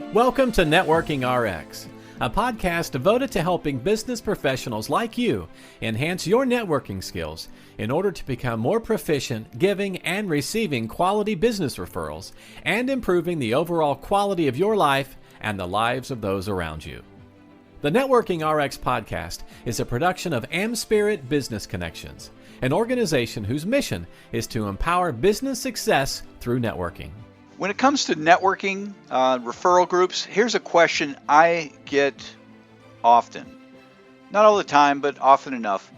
Welcome to Networking RX, a podcast devoted to helping business professionals like you enhance your networking skills in order to become more proficient giving and receiving quality business referrals and improving the overall quality of your life and the lives of those around you. The Networking RX podcast is a production of AmSpirit Business Connections, an organization whose mission is to empower business success through networking. When it comes to networking, referral groups, here's a question I get often. Not all the time, but often enough.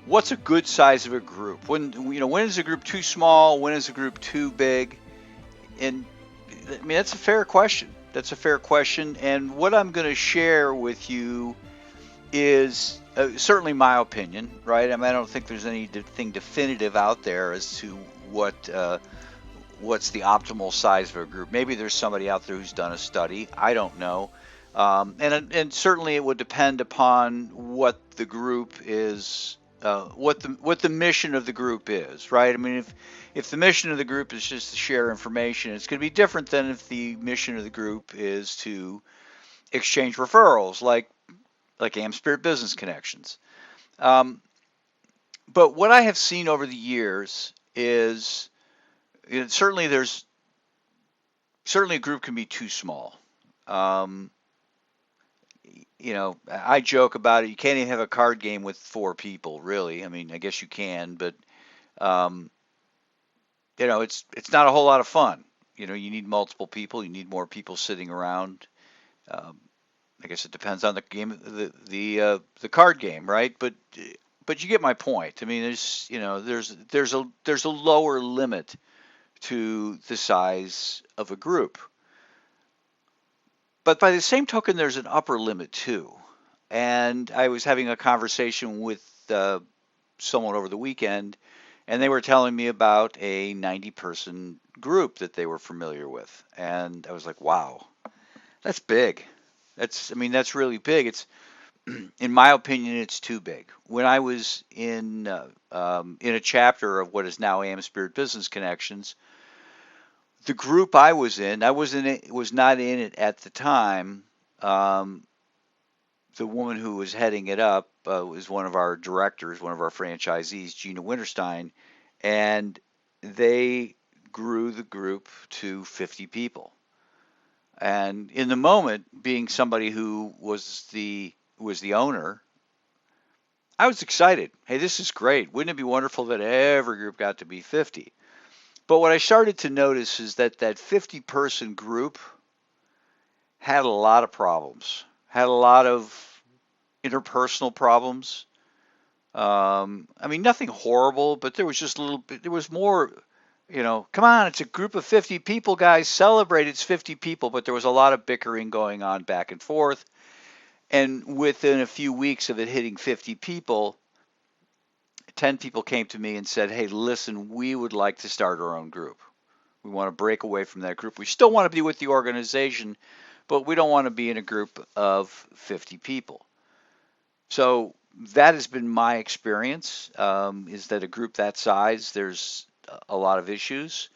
What's a good size of a group? When is a group too small? When is a group too big? And I mean, that's a fair question. And what I'm going to share with you is certainly my opinion, right? I mean, I don't think there's anything definitive out there as to what's the optimal size of a group. Maybe there's somebody out there who's done a study. I don't know. And certainly it would depend upon what the group is, what the mission of the group is, right? I mean, if the mission of the group is just to share information, it's going to be different than if the mission of the group is to exchange referrals, like AmSpirit Business Connections. But what I have seen over the years is certainly a group can be too small. I joke about it. You can't even have a card game with 4 people, really. I mean, I guess you can, but it's not a whole lot of fun. You need multiple people. You need more people sitting around. I guess it depends on the game, the card game, right? But you get my point. I mean, there's a lower limit to the size of a group. But by the same token, there's an upper limit too. And I was having a conversation with someone over the weekend, and they were telling me about a 90-person group that they were familiar with. And I was like, wow, that's big. That's really big. It's, in my opinion, it's too big. When I was in a chapter of what is now AmSpirit Business Connections, the group I was was not in it at the time. The woman who was heading it up was one of our directors, one of our franchisees, Gina Winterstein, and they grew the group to 50 people. And in the moment, being somebody who was the owner, I was excited. Hey, this is great. Wouldn't it be wonderful that every group got to be 50? But what I started to notice is that 50-person group had a lot of problems, had a lot of interpersonal problems. I mean, nothing horrible, but there was just a little bit, there was more, come on, it's a group of 50 people, guys, celebrate, it's 50 people, but there was a lot of bickering going on back and forth. And within a few weeks of it hitting 50 people, 10 people came to me and said, hey, listen, we would like to start our own group. We want to break away from that group. We still want to be with the organization, but we don't want to be in a group of 50 people. So that has been my experience, is that a group that size, there's a lot of issues.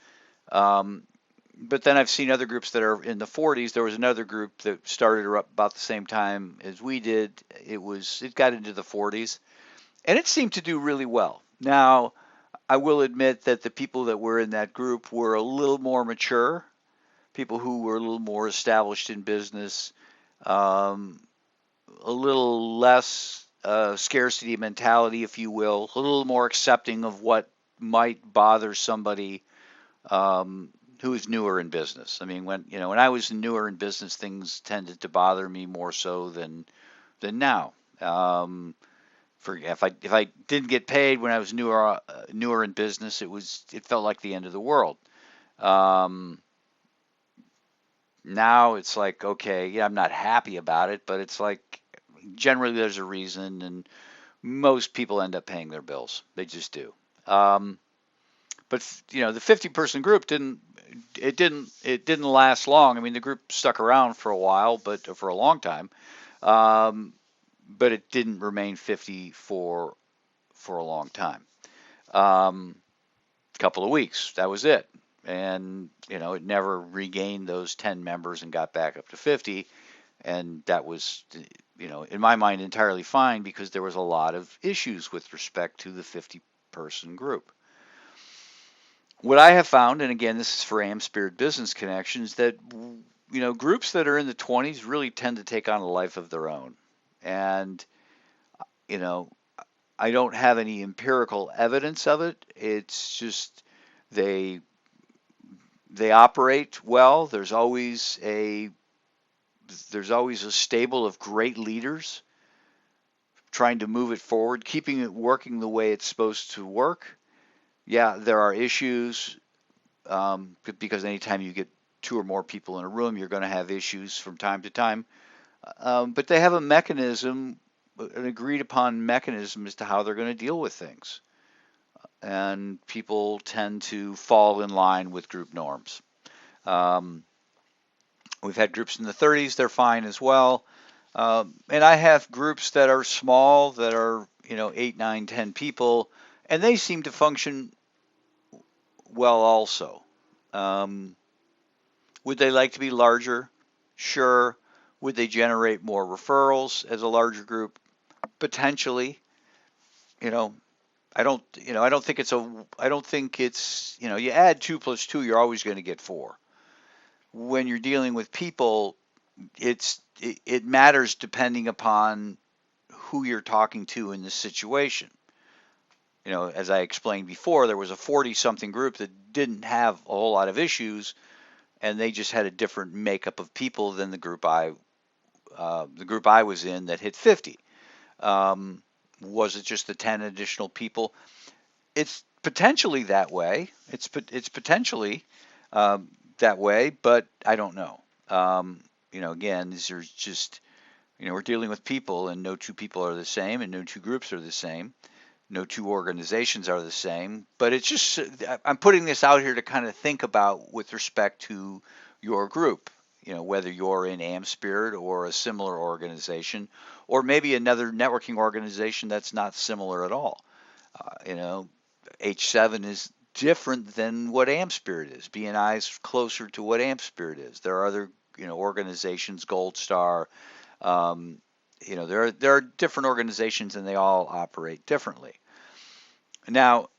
But then I've seen other groups that are in the 40s. There was another group that started about the same time as we did. It got into the 40s. And it seemed to do really well. Now, I will admit that the people that were in that group were a little more mature, people who were a little more established in business, a little less scarcity mentality, if you will, a little more accepting of what might bother somebody who is newer in business. I mean, when I was newer in business, things tended to bother me more so than now. If I didn't get paid when I was newer in business, it felt like the end of the world. Now it's like, okay, yeah, I'm not happy about it, but it's like generally there's a reason, and most people end up paying their bills. They just do. But the 50-person group didn't last long. I mean, the group stuck around for a while, but for a long time. But it didn't remain 50 for a long time. Couple of weeks, that was it. and it never regained those 10 members and got back up to 50. And that was, in my mind, entirely fine, because there was a lot of issues with respect to the 50-person group. What I have found, and again, this is for AmSpirit Business Connections, that groups that are in the 20s really tend to take on a life of their own. And you know, I don't have any empirical evidence of it. It's just they they operate well. There's always a stable of great leaders trying to move it forward, keeping it working the way it's supposed to work. Yeah, there are issues, because anytime you get two or more people in a room, you're going to have issues from time to time. But they have a mechanism, an agreed upon mechanism as to how they're going to deal with things. And people tend to fall in line with group norms. Um, we've had groups in the 30s, they're fine as well. And I have groups that are small, that are 8, 9, 10 people, and they seem to function well also. Um, would they like to be larger? Sure. Would they generate more referrals as a larger group? Potentially. You know, I don't think it's, you add 2 plus 2, you're always going to get 4. When you're dealing with people, it matters depending upon who you're talking to in the situation. As I explained before, there was a 40-something group that didn't have a whole lot of issues, and they just had a different makeup of people than the group I was in that hit 50. Was it just the 10 additional people? It's potentially that way. It's potentially that way, but I don't know. Again, these are just, we're dealing with people, and no two people are the same, and no two groups are the same. No two organizations are the same. But it's just, I'm putting this out here to kind of think about with respect to your group. Whether you're in AmSpirit or a similar organization, or maybe another networking organization that's not similar at all. H7 is different than what AmSpirit is. BNI is closer to what AmSpirit is. There are other, organizations, Gold Star. There are different organizations, and they all operate differently. Now,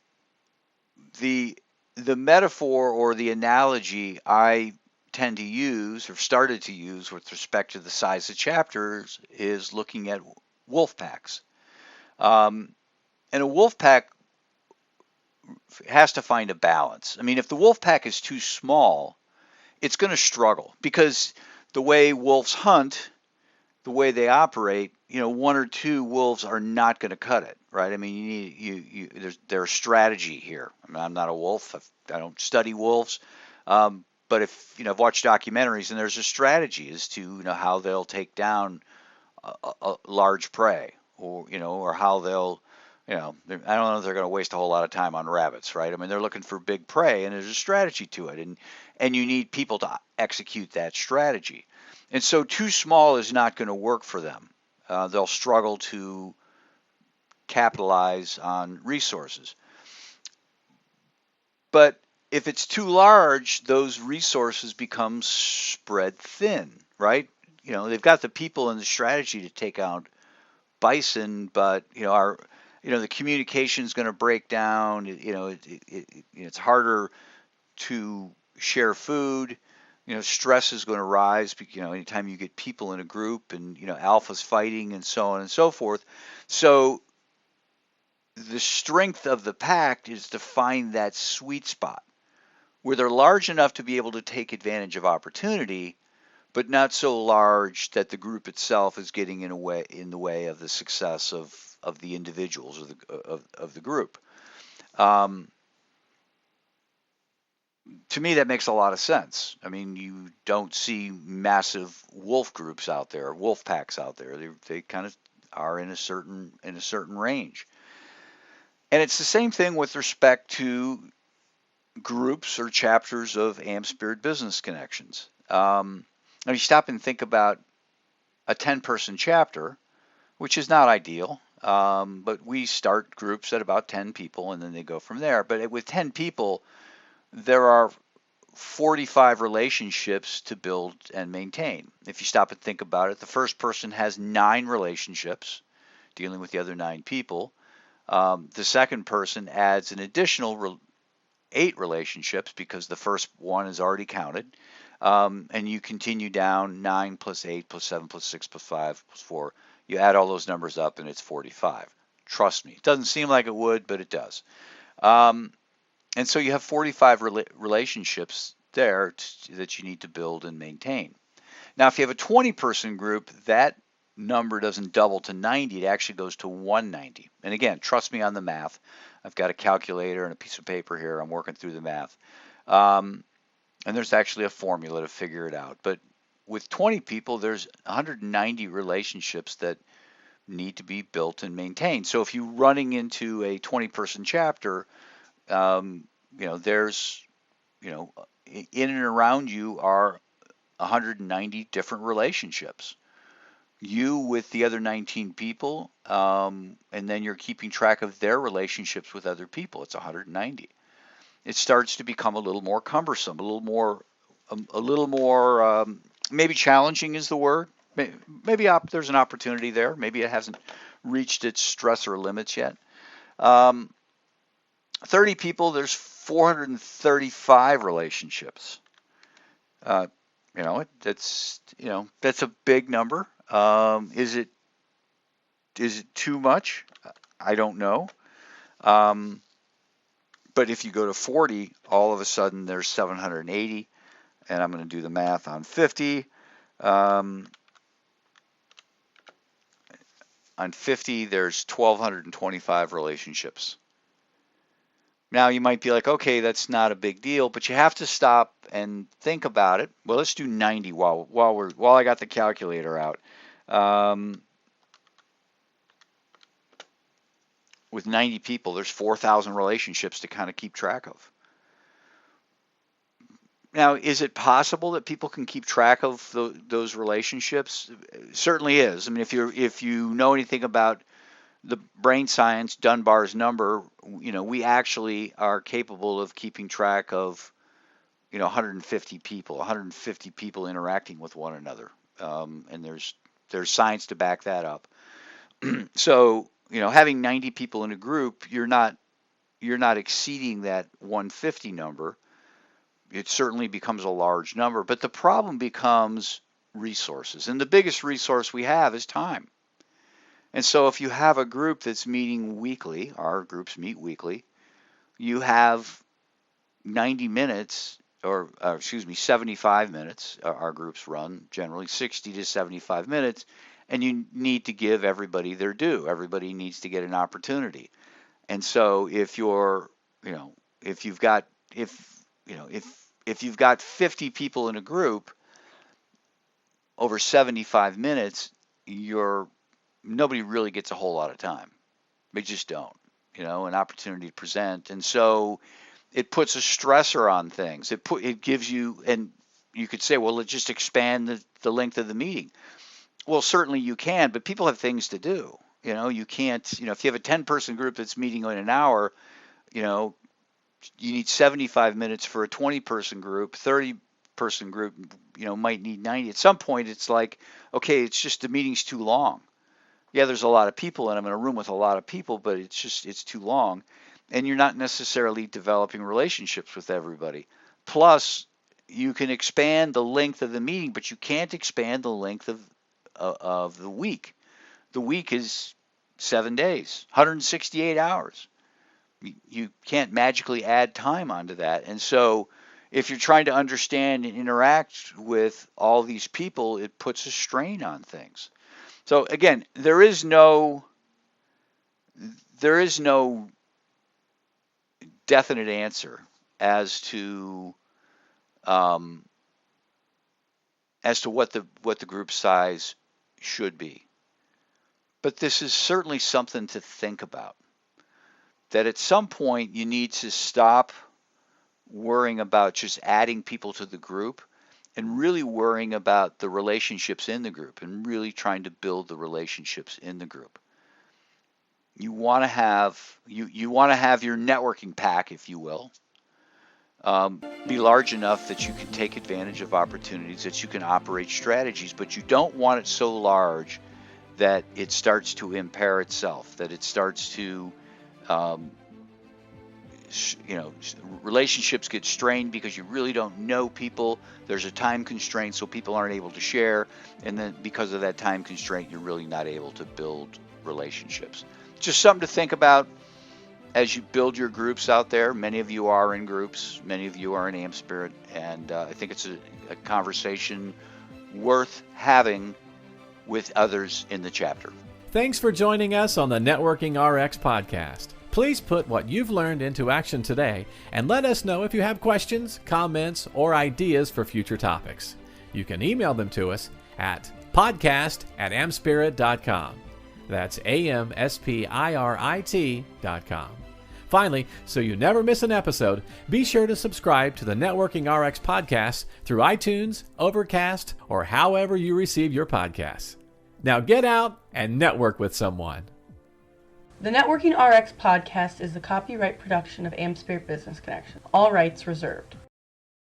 the metaphor or the analogy I tend to use, or started to use, with respect to the size of chapters is looking at wolf packs. And a wolf pack has to find a balance. I mean, if the wolf pack is too small, it's going to struggle, because the way wolves hunt, the way they operate, 1 or 2 wolves are not going to cut it, right? I mean, there's strategy here. I mean, I'm not a wolf. I don't study wolves. But if, I've watched documentaries, and there's a strategy as to, how they'll take down a large prey, or how they'll, I don't know if they're going to waste a whole lot of time on rabbits, right? I mean, they're looking for big prey, and there's a strategy to it, and you need people to execute that strategy. And so too small is not going to work for them. They'll struggle to capitalize on resources. But if it's too large, those resources become spread thin, right? They've got the people and the strategy to take out bison, but the communication is going to break down. It's harder to share food. Stress is going to rise. Anytime you get people in a group, and alpha's fighting, and so on and so forth. So the strength of the pack is to find that sweet spot where they're large enough to be able to take advantage of opportunity, but not so large that the group itself is getting in the way of the success of the individuals, of the group. To me, that makes a lot of sense. I mean, you don't see massive wolf groups out there, wolf packs out there. They kind of are in a certain range. And it's the same thing with respect to groups or chapters of AmSpirit Business Connections. Now, you stop and think about a 10-person chapter, which is not ideal, but we start groups at about 10 people, and then they go from there. But with 10 people, there are 45 relationships to build and maintain. If you stop and think about it, the first person has 9 relationships dealing with the other 9 people. The second person adds an additional 8 relationships because the first one is already counted. And you continue down 9 plus 8 plus 7 plus 6 plus 5 plus 4. You add all those numbers up and it's 45. Trust me. It doesn't seem like it would, but it does. And so you have 45 relationships there that you need to build and maintain. Now, if you have a 20-person group, that number doesn't double to 90. It actually goes to 190. And again, trust me on the math. I've got a calculator and a piece of paper here. I'm working through the math. And there's actually a formula to figure it out. But with 20 people, there's 190 relationships that need to be built and maintained. So if you're running into a 20-person chapter, there's, in and around you are 190 different relationships. You with the other 19 people, and then you're keeping track of their relationships with other people. It's 190. It starts to become a little more cumbersome, a little more, maybe challenging is the word. Maybe there's an opportunity there. Maybe it hasn't reached its stressor limits yet. 30 people, there's 435 relationships. That's a big number. Is it too much? I don't know. But if you go to 40, all of a sudden there's 780, and I'm going to do the math on 50. On 50, there's 1,225 relationships. Now you might be like, okay, that's not a big deal, but you have to stop and think about it. Well, let's do 90 while I got the calculator out. With 90 people, there's 4,000 relationships to kind of keep track of. Now, is it possible that people can keep track of those relationships? It certainly is. I mean, if you know anything about the brain science, Dunbar's number, we actually are capable of keeping track of, 150 people interacting with one another. And there's science to back that up. So, having 90 people in a group, you're not exceeding that 150 number. It certainly becomes a large number, but the problem becomes resources. And the biggest resource we have is time. And so if you have a group that's meeting weekly, our groups meet weekly, you have 90 minutes, or 75 minutes, our groups run generally 60 to 75 minutes, and you need to give everybody their due. Everybody needs to get an opportunity. And so if you're, if you've got 50 people in a group over 75 minutes, nobody really gets a whole lot of time. They just don't, an opportunity to present. And so it puts a stressor on things. It gives you, and you could say, well, let's just expand the length of the meeting. Well, certainly you can, but people have things to do. You can't, if you have a 10-person group that's meeting in an hour, you need 75 minutes for a 20-person group, 30-person group, might need 90. At some point, it's like, okay, it's just the meeting's too long. Yeah, there's a lot of people, and I'm in a room with a lot of people, but it's too long, and you're not necessarily developing relationships with everybody. Plus, you can expand the length of the meeting, but you can't expand the length of the week. The week is 7 days, 168 hours. You can't magically add time onto that. And so if you're trying to understand and interact with all these people, it puts a strain on things. So again, there is no definite answer as to what the group size should be. But this is certainly something to think about. That at some point you need to stop worrying about just adding people to the group and really worrying about the relationships in the group and really trying to build the relationships in the group. You want to have your networking pack, if you will. be large enough that you can take advantage of opportunities, that you can operate strategies, but you don't want it so large that it starts to impair itself, that it starts to, relationships get strained because you really don't know people. There's a time constraint, so people aren't able to share. And then because of that time constraint, you're really not able to build relationships. Just something to think about as you build your groups out there. Many of you are in groups. Many of you are in AmSpirit. And I think it's a conversation worth having with others in the chapter. Thanks for joining us on the Networking RX podcast. Please put what you've learned into action today and let us know if you have questions, comments, or ideas for future topics. You can email them to us at podcast@amspirit.com. That's AmSpirit.com. Finally, so you never miss an episode, be sure to subscribe to the Networking RX podcast through iTunes, Overcast, or however you receive your podcasts. Now get out and network with someone. The Networking RX podcast is the copyright production of AmSpirit Business Connection. All rights reserved.